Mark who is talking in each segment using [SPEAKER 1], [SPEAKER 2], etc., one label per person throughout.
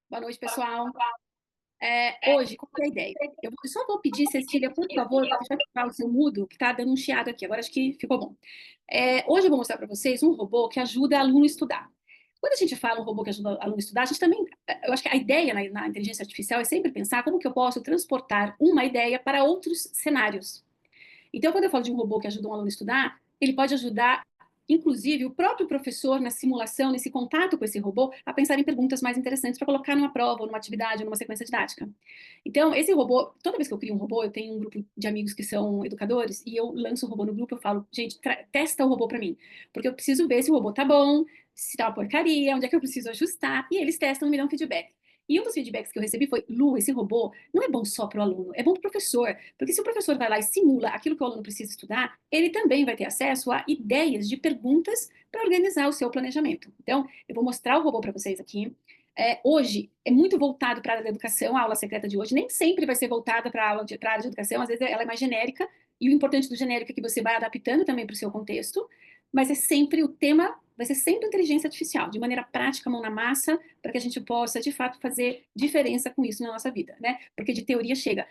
[SPEAKER 1] Boa noite, pessoal. Hoje, qual que é a ideia? Eu só vou pedir, Cecília, por favor, deixa eu ativar o seu mudo, que está dando um chiado aqui. Agora acho que ficou bom. Hoje eu vou mostrar para vocês um robô que ajuda aluno a estudar. Quando a gente fala um robô que ajuda aluno a estudar, a gente também, eu acho que a ideia na inteligência artificial é sempre pensar como que eu posso transportar uma ideia para outros cenários. Então, quando eu falo de um robô que ajuda um aluno a estudar, ele pode ajudar, inclusive, o próprio professor na simulação, nesse contato com esse robô, a pensar em perguntas mais interessantes para colocar numa prova, ou numa atividade, ou numa sequência didática. Então, esse robô, toda vez que eu crio um robô, eu tenho um grupo de amigos que são educadores, e eu lanço o robô no grupo, eu falo, gente, testa o robô para mim, porque eu preciso ver se o robô tá bom, se tá uma porcaria, onde é que eu preciso ajustar, e eles testam e me dão feedback. E um dos feedbacks que eu recebi foi: Lu, esse robô não é bom só para o aluno, é bom para o professor. Porque se o professor vai lá e simula aquilo que o aluno precisa estudar, ele também vai ter acesso a ideias de perguntas para organizar o seu planejamento. Então, eu vou mostrar o robô para vocês aqui. Hoje, é muito voltado para a área da educação, a aula secreta de hoje nem sempre vai ser voltada para a área de educação, às vezes ela é mais genérica, e o importante do genérico é que você vai adaptando também para o seu contexto, mas é sempre o tema, vai ser sempre inteligência artificial, de maneira prática, mão na massa, para que a gente possa, de fato, fazer diferença com isso na nossa vida, né? Porque de teoria chega.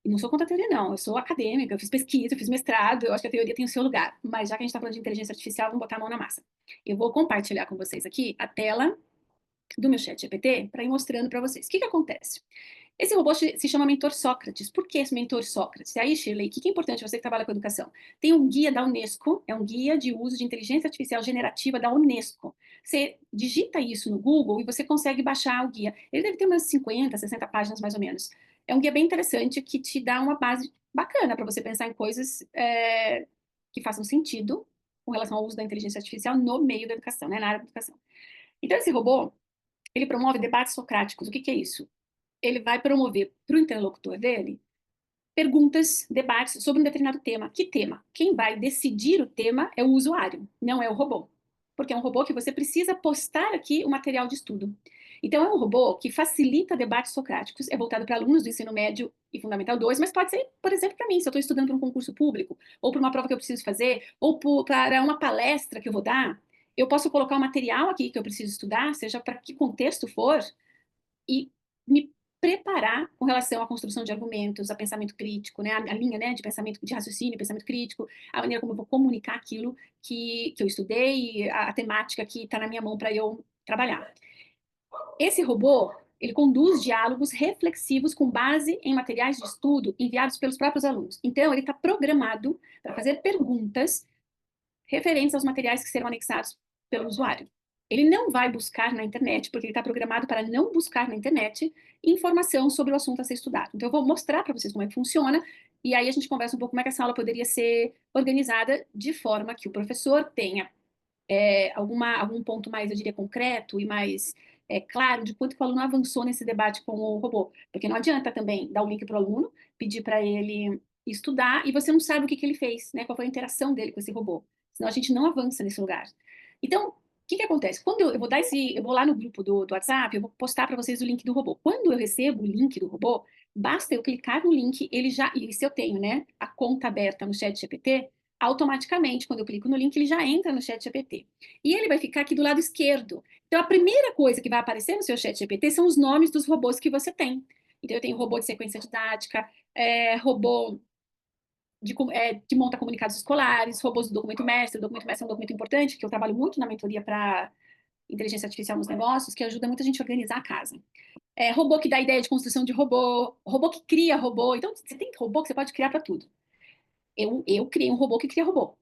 [SPEAKER 1] E não sou contra a teoria, não. Eu sou acadêmica, eu fiz pesquisa, eu fiz mestrado, eu acho que a teoria tem o seu lugar. Mas já que a gente está falando de inteligência artificial, vamos botar a mão na massa. Eu vou compartilhar com vocês aqui a tela do meu chat GPT para ir mostrando para vocês. O que acontece? Esse robô se chama Mentor Sócrates. Por que esse Mentor Sócrates? E aí, Shirley, o que é importante você que trabalha com educação? Tem um guia da Unesco, é um guia de uso de inteligência artificial generativa da Unesco. Você digita isso no Google e você consegue baixar o guia. Ele deve ter umas 50, 60 páginas mais ou menos. É um guia bem interessante que te dá uma base bacana para você pensar em coisas que façam sentido com relação ao uso da inteligência artificial no meio da educação, né, na área da educação. Então, esse robô, ele promove debates socráticos. O que é isso? Ele vai promover para o interlocutor dele perguntas, debates sobre um determinado tema. Que tema? Quem vai decidir o tema é o usuário, não é o robô. Porque é um robô que você precisa postar aqui o material de estudo. Então, é um robô que facilita debates socráticos, é voltado para alunos do ensino médio e fundamental 2, mas pode ser, por exemplo, para mim, se eu estou estudando para um concurso público, ou para uma prova que eu preciso fazer, ou para uma palestra que eu vou dar, eu posso colocar o material aqui que eu preciso estudar, seja para que contexto for, e me preparar com relação à construção de argumentos, a pensamento crítico, né, a linha, né, de pensamento, de raciocínio, pensamento crítico, a maneira como eu vou comunicar aquilo que eu estudei, a temática que está na minha mão para eu trabalhar. Esse robô, ele conduz diálogos reflexivos com base em materiais de estudo enviados pelos próprios alunos. Então, ele está programado para fazer perguntas referentes aos materiais que serão anexados pelo usuário. Ele não vai buscar na internet, porque ele está programado para não buscar na internet informação sobre o assunto a ser estudado. Então, eu vou mostrar para vocês como é que funciona, e aí a gente conversa um pouco como é que essa aula poderia ser organizada de forma que o professor tenha algum ponto mais, eu diria, concreto e mais claro de quanto que o aluno avançou nesse debate com o robô. Porque não adianta também dar o link para o aluno, pedir para ele estudar, e você não sabe o que ele fez, né? Qual foi a interação dele com esse robô. Senão a gente não avança nesse lugar. Então, o que acontece? Quando eu vou eu vou lá no grupo do WhatsApp, eu vou postar para vocês o link do robô. Quando eu recebo o link do robô, basta eu clicar no link, ele já, e se eu tenho, né, a conta aberta no chat GPT, automaticamente, quando eu clico no link, ele já entra no chat GPT. E ele vai ficar aqui do lado esquerdo. Então, a primeira coisa que vai aparecer no seu chat GPT são os nomes dos robôs que você tem. Então, eu tenho robô de sequência didática, robô que monta comunicados escolares, robôs do documento mestre. O documento mestre é um documento importante, que eu trabalho muito na mentoria para inteligência artificial nos negócios, que ajuda muito a gente a organizar a casa. Robô que dá ideia de construção de robô, robô que cria robô. Então, você tem robô que você pode criar para tudo. Eu criei um robô que cria robô.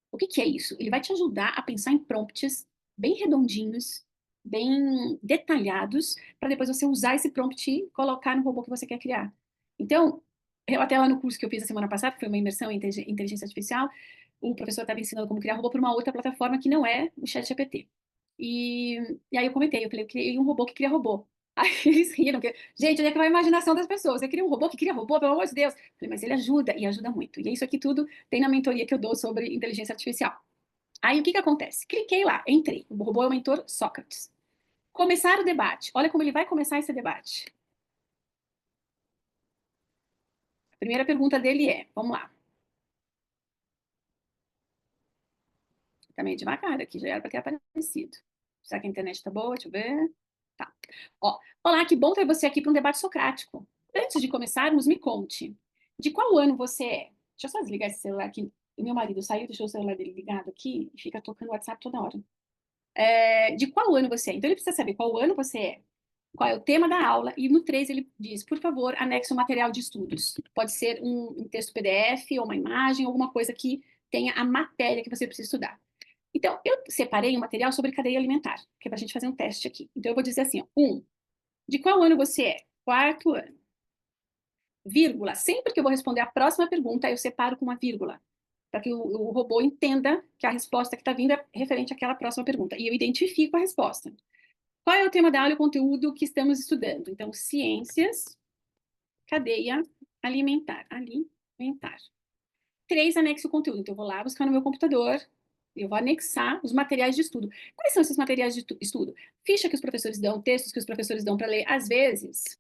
[SPEAKER 1] O que é isso? Ele vai te ajudar a pensar em prompts bem redondinhos, bem detalhados, para depois você usar esse prompt e colocar no robô que você quer criar. Então, eu até lá no curso que eu fiz a semana passada, que foi uma imersão em inteligência artificial, o professor estava ensinando como criar robô para uma outra plataforma que não é o ChatGPT. E aí eu comentei, eu falei, eu criei um robô que cria robô. Aí eles riram, porque, gente, onde é que vai a imaginação das pessoas? Você cria um robô que cria robô, pelo amor de Deus. Eu falei, mas ele ajuda, e ajuda muito. E é isso aqui tudo tem na mentoria que eu dou sobre inteligência artificial. Aí o que acontece? Cliquei lá, entrei. O robô é o mentor Sócrates. Começar o debate. Olha como ele vai começar esse debate. A primeira pergunta dele é, vamos lá. Tá meio devagar aqui, já era para ter aparecido. Será que a internet tá boa? Deixa eu ver. Tá. Ó, olá, que bom ter você aqui para um debate socrático. Antes de começarmos, me conte. De qual ano você é? Deixa eu só desligar esse celular aqui. O meu marido saiu, deixou o celular dele ligado aqui e fica tocando o WhatsApp toda hora. De qual ano você é? Então ele precisa saber qual ano você é, qual é o tema da aula, e no 3 ele diz, por favor, anexe um material de estudos. Pode ser um texto PDF, ou uma imagem, alguma coisa que tenha a matéria que você precisa estudar. Então, eu separei um material sobre cadeia alimentar, que é para a gente fazer um teste aqui. Então, eu vou dizer assim, ó, de qual ano você é? Quarto ano. Vírgula. Sempre que eu vou responder a próxima pergunta, eu separo com uma vírgula, para que o robô entenda que a resposta que está vindo é referente àquela próxima pergunta. E eu identifico a resposta. Qual é o tema da aula e o conteúdo que estamos estudando? Então, ciências, cadeia alimentar. Alimentar. 3, anexo o conteúdo. Então, eu vou lá buscar no meu computador, eu vou anexar os materiais de estudo. Quais são esses materiais de estudo? Ficha que os professores dão, textos que os professores dão para ler. Às vezes,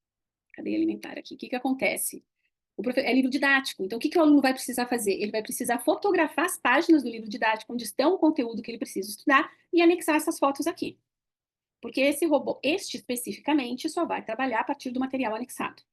[SPEAKER 1] cadeia alimentar aqui, o que acontece? É livro didático. Então, o que o aluno vai precisar fazer? Ele vai precisar fotografar as páginas do livro didático, onde estão o conteúdo que ele precisa estudar, e anexar essas fotos aqui. Porque esse robô, este especificamente, só vai trabalhar a partir do material anexado.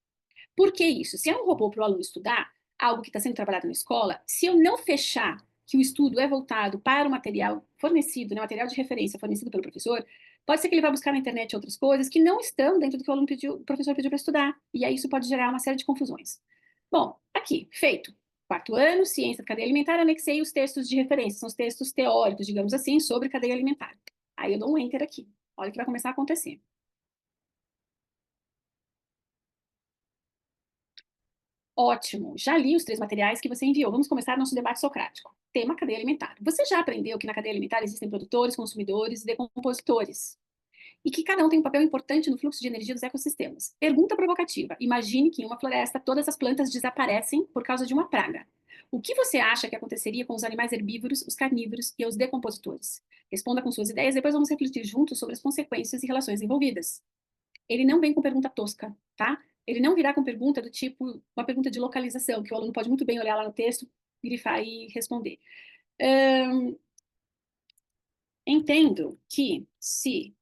[SPEAKER 1] Por que isso? Se é um robô para o aluno estudar, algo que está sendo trabalhado na escola, se eu não fechar que o estudo é voltado para o material fornecido, né, material de referência fornecido pelo professor, pode ser que ele vá buscar na internet outras coisas que não estão dentro do que o aluno pediu, o professor pediu para estudar. E aí isso pode gerar uma série de confusões. Bom, aqui, feito. Quarto ano, ciência da cadeia alimentar, anexei os textos de referência, são os textos teóricos, digamos assim, sobre cadeia alimentar. Aí eu dou um enter aqui. Olha o que vai começar a acontecer. Ótimo, já li os 3 materiais que você enviou. Vamos começar nosso debate socrático. Tema cadeia alimentar. Você já aprendeu que na cadeia alimentar existem produtores, consumidores e decompositores? E que cada um tem um papel importante no fluxo de energia dos ecossistemas. Pergunta provocativa. Imagine que em uma floresta todas as plantas desaparecem por causa de uma praga. O que você acha que aconteceria com os animais herbívoros, os carnívoros e os decompositores? Responda com suas ideias, depois vamos refletir juntos sobre as consequências e relações envolvidas. Ele não vem com pergunta tosca, tá? Ele não virá com pergunta do tipo, uma pergunta de localização, que o aluno pode muito bem olhar lá no texto, grifar e responder. Entendo que se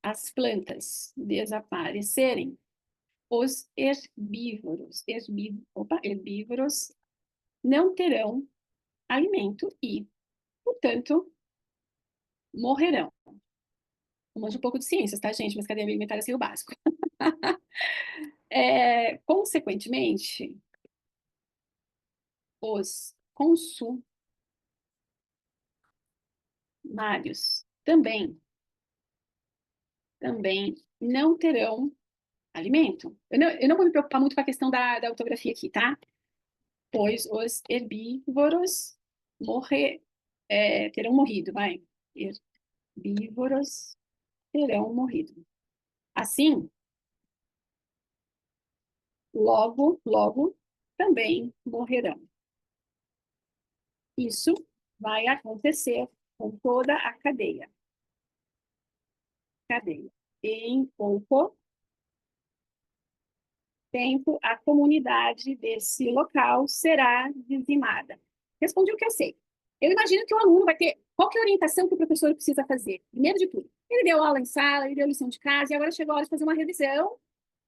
[SPEAKER 1] as plantas desaparecerem, os herbívoros não terão alimento e, portanto, morrerão. Eu manjo um pouco de ciências, tá, gente? Mas cadeia alimentar é assim o básico. Consequentemente, os consumários também não terão alimento. Eu não vou me preocupar muito com a questão da ortografia aqui, tá? Pois os herbívoros terão morrido, vai. Herbívoros terão morrido. Assim, logo, também morrerão. Isso vai acontecer com toda a cadeia. Em pouco tempo, a comunidade desse local será dizimada. Respondi o que eu sei. Eu imagino que o aluno vai ter qual que é a orientação que o professor precisa fazer. Primeiro de tudo, ele deu aula em sala, ele deu lição de casa, e agora chegou a hora de fazer uma revisão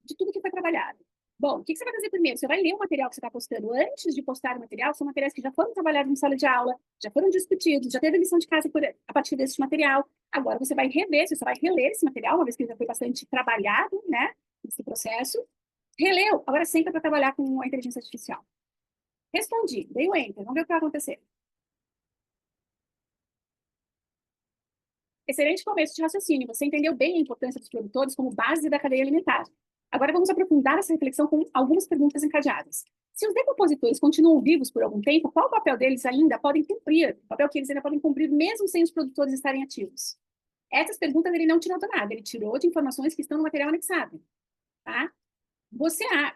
[SPEAKER 1] de tudo que foi trabalhado. Bom, o que você vai fazer primeiro? Você vai ler o material que você está postando. Antes de postar o material, são materiais que já foram trabalhados em sala de aula, já foram discutidos, já teve lição de casa a partir desse material. Agora você vai rever, você só vai reler esse material, uma vez que ele já foi bastante trabalhado, né, nesse processo. Releu, agora senta para trabalhar com a inteligência artificial. Respondi, dei o enter, vamos ver o que vai acontecer. Excelente começo de raciocínio, você entendeu bem a importância dos produtores como base da cadeia alimentar. Agora vamos aprofundar essa reflexão com algumas perguntas encadeadas. Se os decompositores continuam vivos por algum tempo, qual o papel deles ainda podem cumprir? O papel que eles ainda podem cumprir mesmo sem os produtores estarem ativos? Essas perguntas ele não tirou do nada, ele tirou de informações que estão no material anexado. Tá?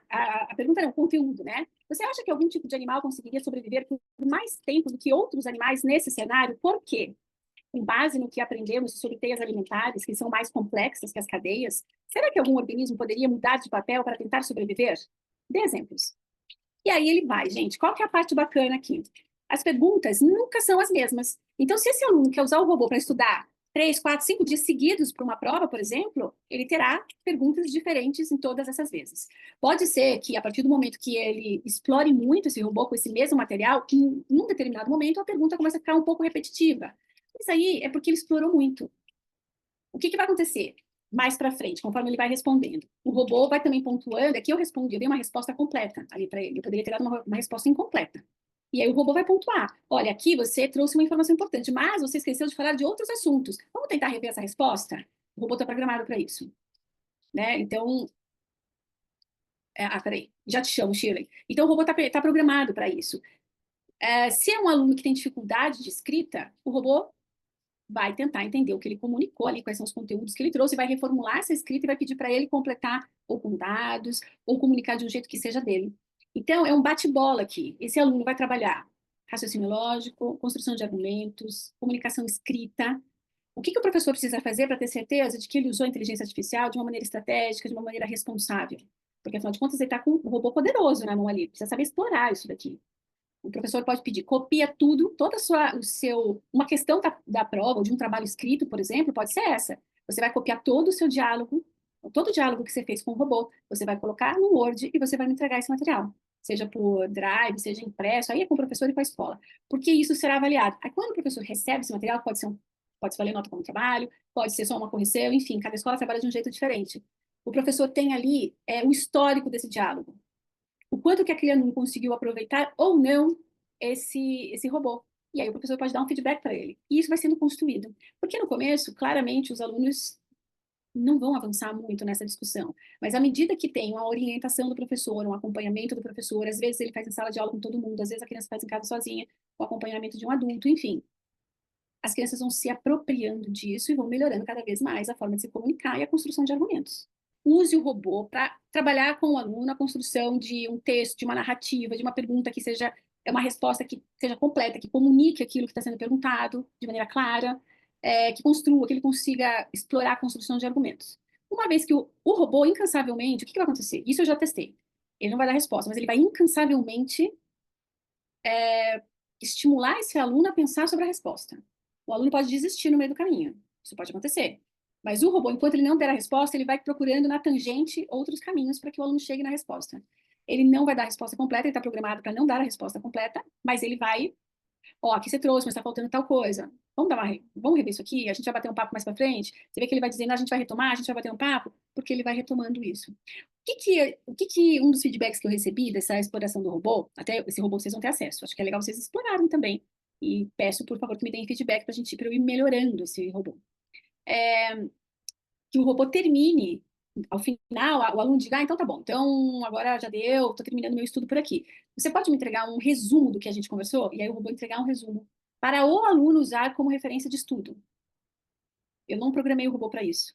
[SPEAKER 1] A pergunta é o conteúdo, né? Você acha que algum tipo de animal conseguiria sobreviver por mais tempo do que outros animais nesse cenário? Por quê? Com base no que aprendemos sobre teias alimentares, que são mais complexas que as cadeias, será que algum organismo poderia mudar de papel para tentar sobreviver? Dê exemplos. E aí ele vai, gente. Qual que é a parte bacana aqui? As perguntas nunca são as mesmas. Então, se esse aluno quer usar o robô para estudar 3, 4, 5 dias seguidos para uma prova, por exemplo, ele terá perguntas diferentes em todas essas vezes. Pode ser que, a partir do momento que ele explore muito esse robô com esse mesmo material, em um determinado momento a pergunta começa a ficar um pouco repetitiva. Isso aí é porque ele explorou muito. O que vai acontecer mais para frente, conforme ele vai respondendo? O robô vai também pontuando. Aqui eu respondi, eu dei uma resposta completa ali para ele. Eu poderia ter dado uma resposta incompleta. E aí o robô vai pontuar. Olha, aqui você trouxe uma informação importante, mas você esqueceu de falar de outros assuntos. Vamos tentar rever essa resposta? O robô está programado para isso. Né? Então, peraí, já te chamo, Shirley. Então, o robô está programado para isso. Se é um aluno que tem dificuldade de escrita, o robô vai tentar entender o que ele comunicou ali, quais são os conteúdos que ele trouxe, vai reformular essa escrita e vai pedir para ele completar ou com dados, ou comunicar de um jeito que seja dele. Então, é um bate-bola aqui. Esse aluno vai trabalhar raciocínio lógico, construção de argumentos, comunicação escrita. O que o professor precisa fazer para ter certeza de que ele usou a inteligência artificial de uma maneira estratégica, de uma maneira responsável? Porque, afinal de contas, ele está com um robô poderoso na mão ali, precisa saber explorar isso daqui. O professor pode pedir, copia tudo, uma questão da prova, ou de um trabalho escrito, por exemplo, pode ser essa. Você vai copiar todo o seu diálogo, todo o diálogo que você fez com o robô, você vai colocar no Word e você vai me entregar esse material. Seja por Drive, seja impresso, aí é com o professor e com a escola. Porque isso será avaliado. Aí quando o professor recebe esse material, pode se valer nota como trabalho, pode ser só uma correção, enfim, cada escola trabalha de um jeito diferente. O professor tem ali o histórico desse diálogo, o quanto que aquele aluno conseguiu aproveitar ou não esse robô. E aí o professor pode dar um feedback para ele. E isso vai sendo construído. Porque no começo, claramente, os alunos não vão avançar muito nessa discussão. Mas à medida que tem uma orientação do professor, um acompanhamento do professor, às vezes ele faz em sala de aula com todo mundo, às vezes a criança faz em casa sozinha, com acompanhamento de um adulto, enfim. As crianças vão se apropriando disso e vão melhorando cada vez mais a forma de se comunicar e a construção de argumentos. Use o robô para trabalhar com o aluno a construção de um texto, de uma narrativa, de uma pergunta que seja uma resposta que seja completa, que comunique aquilo que está sendo perguntado de maneira clara, que construa, que ele consiga explorar a construção de argumentos. Uma vez que o robô, incansavelmente, o que vai acontecer? Isso eu já testei. Ele não vai dar resposta, mas ele vai incansavelmente estimular esse aluno a pensar sobre a resposta. O aluno pode desistir no meio do caminho. Isso pode acontecer. Mas o robô, enquanto ele não der a resposta, ele vai procurando na tangente outros caminhos para que o aluno chegue na resposta. Ele não vai dar a resposta completa, ele está programado para não dar a resposta completa, mas ele vai, aqui você trouxe, mas está faltando tal coisa. Vamos rever isso aqui, a gente vai bater um papo mais para frente. Você vê que ele vai dizendo, a gente vai retomar, a gente vai bater um papo, porque ele vai retomando isso. O que um dos feedbacks que eu recebi dessa exploração do robô, até esse robô vocês vão ter acesso, acho que é legal vocês explorarem também. E peço, por favor, que me deem feedback para eu ir melhorando esse robô. Que o robô termine, ao final, o aluno diga, então tá bom, então agora já deu, estou terminando meu estudo por aqui. Você pode me entregar um resumo do que a gente conversou? E aí o robô entregar um resumo para o aluno usar como referência de estudo. Eu não programei o robô para isso.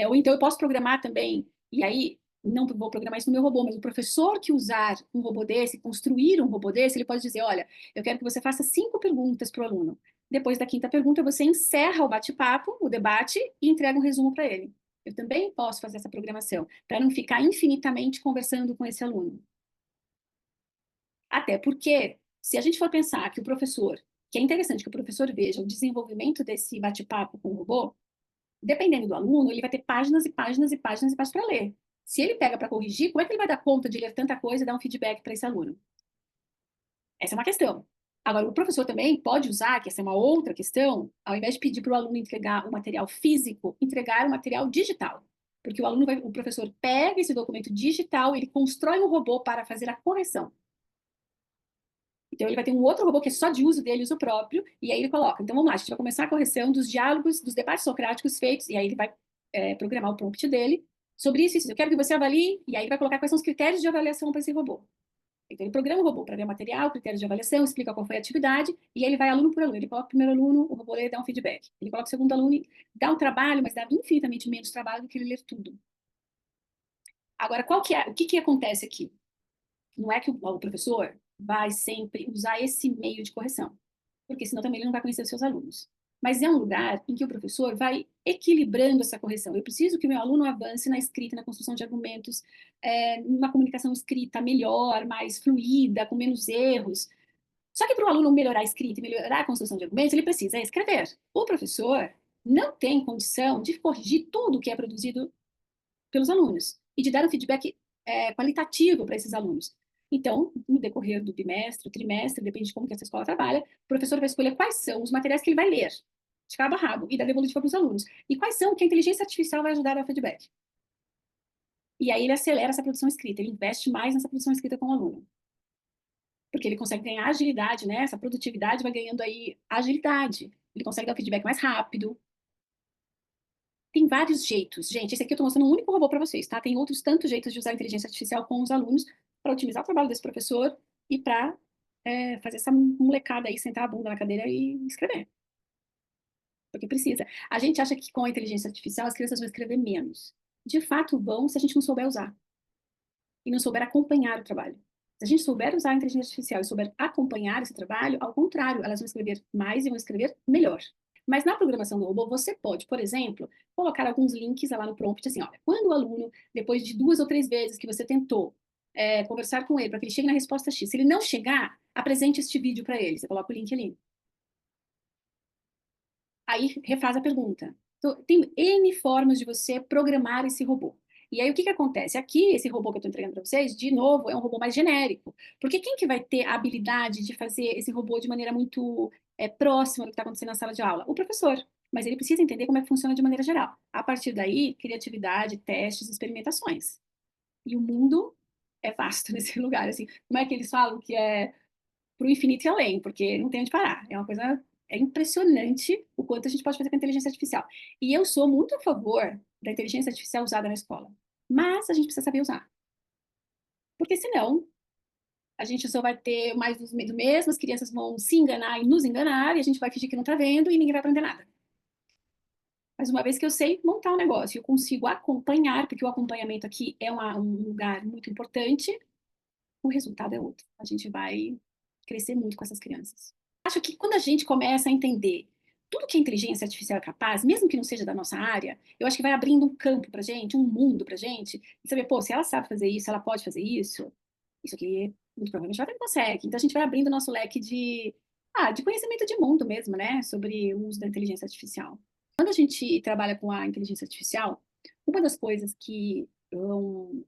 [SPEAKER 1] Ou então eu posso programar também, e aí não vou programar isso no meu robô, mas o professor que usar um robô desse, construir um robô desse, ele pode dizer, olha, eu quero que você faça 5 perguntas para o aluno. Depois da quinta pergunta, você encerra o bate-papo, o debate, e entrega um resumo para ele. Eu também posso fazer essa programação, para não ficar infinitamente conversando com esse aluno. Até porque, se a gente for pensar que o professor, que é interessante que o professor veja o desenvolvimento desse bate-papo com o robô, dependendo do aluno, ele vai ter páginas e páginas e páginas e páginas para ler. Se ele pega para corrigir, como é que ele vai dar conta de ler tanta coisa e dar um feedback para esse aluno? Essa é uma questão. Agora, o professor também pode usar, que essa é uma outra questão, ao invés de pedir para o aluno entregar o material físico, entregar o material digital. Porque o professor pega esse documento digital, ele constrói um robô para fazer a correção. Então, ele vai ter um outro robô que é só de uso dele, uso próprio, e aí ele coloca. Então, vamos lá, a gente vai começar a correção dos diálogos, dos debates socráticos feitos, e aí ele vai programar o prompt dele sobre isso, isso. Eu quero que você avalie, e aí ele vai colocar quais são os critérios de avaliação para esse robô. Então, ele programa o robô para ver o material, critérios de avaliação, explica qual foi a atividade, e aí ele vai aluno por aluno. Ele coloca o primeiro aluno, o robô lê e dá um feedback. Ele coloca o segundo aluno e dá um trabalho, mas dá infinitamente menos trabalho do que ele ler tudo. Agora, o que acontece aqui? Não é que o professor vai sempre usar esse meio de correção, porque senão também ele não vai conhecer os seus alunos. Mas é um lugar em que o professor vai equilibrando essa correção. Eu preciso que o meu aluno avance na escrita, na construção de argumentos, numa comunicação escrita melhor, mais fluida, com menos erros. Só que para o aluno melhorar a escrita e melhorar a construção de argumentos, ele precisa escrever. O professor, não tem condição de corrigir tudo que é produzido pelos alunos e de dar um feedback qualitativo para esses alunos. Então, no decorrer do bimestre, trimestre, depende de como que essa escola trabalha, o professor vai escolher quais são os materiais que ele vai ler, de cabo a rabo, e dar devolutiva para os alunos. E quais são que a inteligência artificial vai ajudar a dar feedback. E aí ele acelera essa produção escrita, ele investe mais nessa produção escrita com o aluno. Porque ele consegue ganhar agilidade, né? Essa produtividade vai ganhando aí agilidade. Ele consegue dar o feedback mais rápido. Tem vários jeitos. Gente, esse aqui eu estou mostrando um único robô para vocês, tá? Tem outros tantos jeitos de usar a inteligência artificial com os alunos para otimizar o trabalho desse professor e para fazer essa molecada aí sentar a bunda na cadeira e escrever. Porque precisa. A gente acha que com a inteligência artificial as crianças vão escrever menos. De fato, vão se a gente não souber usar e não souber acompanhar o trabalho. Se a gente souber usar a inteligência artificial e souber acompanhar esse trabalho, ao contrário, elas vão escrever mais e vão escrever melhor. Mas na programação do robô, você pode, por exemplo, colocar alguns links lá no prompt, assim, olha, quando o aluno, depois de 2 ou 3 vezes que você tentou conversar com ele para que ele chegue na resposta X, se ele não chegar, apresente este vídeo para ele. Você coloca o link ali. Aí refaz a pergunta. Então, tem N formas de você programar esse robô. E aí o que que acontece? Aqui, esse robô que eu estou entregando para vocês, de novo, é um robô mais genérico. Porque quem que vai ter a habilidade de fazer esse robô de maneira muito próxima do que está acontecendo na sala de aula? O professor. Mas ele precisa entender como é que funciona de maneira geral. A partir daí, criatividade, testes, experimentações. E o mundo é vasto nesse lugar. Assim, como é que eles falam que é para o infinito e além, porque não tem onde parar. É uma coisa, é impressionante o quanto a gente pode fazer com a inteligência artificial. E eu sou muito a favor da inteligência artificial usada na escola. Mas a gente precisa saber usar. Porque senão, a gente só vai ter mais do mesmo, as crianças vão se enganar e nos enganar, e a gente vai fingir que não está vendo e ninguém vai aprender nada. Mas uma vez que eu sei montar um negócio, eu consigo acompanhar, porque o acompanhamento aqui é um lugar muito importante, o resultado é outro. A gente vai crescer muito com essas crianças. Acho que quando a gente começa a entender tudo que a inteligência artificial é capaz, mesmo que não seja da nossa área, eu acho que vai abrindo um campo pra gente, um mundo pra gente, e saber, pô, se ela sabe fazer isso, ela pode fazer isso, isso aqui muito provavelmente ela também consegue. Então a gente vai abrindo o nosso leque de conhecimento de mundo mesmo, né, sobre o uso da inteligência artificial. Quando a gente trabalha com a inteligência artificial, uma das coisas que vão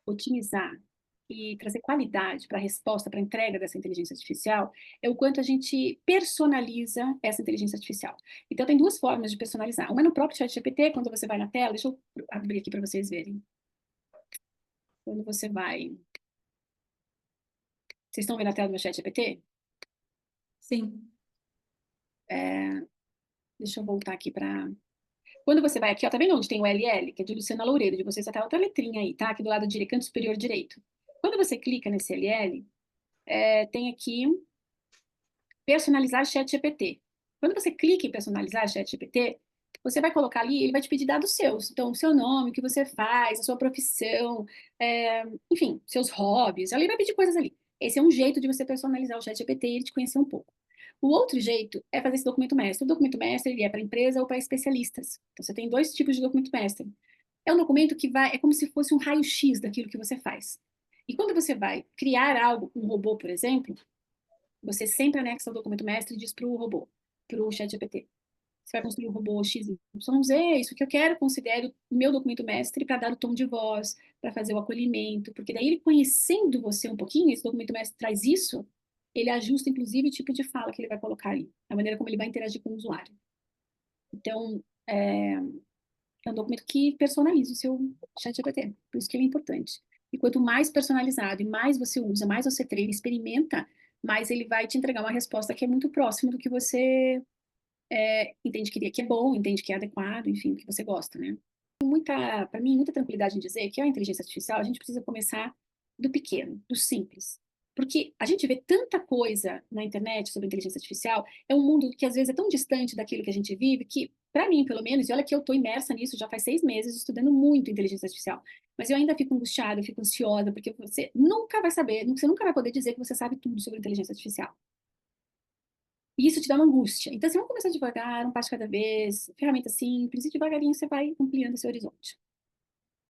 [SPEAKER 1] otimizar e trazer qualidade para a resposta, para a entrega dessa inteligência artificial, é o quanto a gente personaliza essa inteligência artificial. Então, tem 2 formas de personalizar. Uma é no próprio ChatGPT, quando você vai na tela, deixa eu abrir aqui para vocês verem. Quando você vai. Vocês estão vendo a tela do meu ChatGPT?
[SPEAKER 2] Sim.
[SPEAKER 1] Deixa eu voltar aqui para. Quando você vai aqui, ó, tá vendo onde tem o LL, que é de Luciana Loureiro, de vocês até outra letrinha aí, tá? Aqui do lado direito, canto superior direito. Quando você clica nesse LL, tem aqui personalizar ChatGPT. Quando você clica em personalizar ChatGPT, você vai colocar ali, ele vai te pedir dados seus. Então, o seu nome, o que você faz, a sua profissão, enfim, seus hobbies. Ali vai pedir coisas ali. Esse é um jeito de você personalizar o ChatGPT e ele te conhecer um pouco. O outro jeito é fazer esse documento mestre. O documento mestre ele é para empresa ou para especialistas. Então, você tem 2 tipos de documento mestre. É um documento que vai, é como se fosse um raio-x daquilo que você faz. E quando você vai criar algo, um robô, por exemplo, você sempre anexa o documento mestre e diz para o robô, para o ChatGPT. Você vai construir um robô XYZ, isso que eu quero, considero o meu documento mestre para dar o tom de voz, para fazer o acolhimento, porque daí ele conhecendo você um pouquinho, esse documento mestre traz isso, ele ajusta inclusive o tipo de fala que ele vai colocar ali, a maneira como ele vai interagir com o usuário. Então, é um documento que personaliza o seu ChatGPT, por isso que ele é importante. E quanto mais personalizado e mais você usa, mais você treina, experimenta, mais ele vai te entregar uma resposta que é muito próxima do que você entende que é bom, entende que é adequado, enfim, que você gosta, né? Para mim, muita tranquilidade em dizer que a inteligência artificial, a gente precisa começar do pequeno, do simples. Porque a gente vê tanta coisa na internet sobre inteligência artificial, é um mundo que às vezes é tão distante daquilo que a gente vive, que, para mim, pelo menos, e olha que eu estou imersa nisso já faz 6 meses, estudando muito inteligência artificial, mas eu ainda fico angustiada, eu fico ansiosa, porque você nunca vai saber, você nunca vai poder dizer que você sabe tudo sobre inteligência artificial. E isso te dá uma angústia. Então, assim, vamos começar devagar, um passo cada vez, ferramenta simples, e devagarinho você vai ampliando esse horizonte.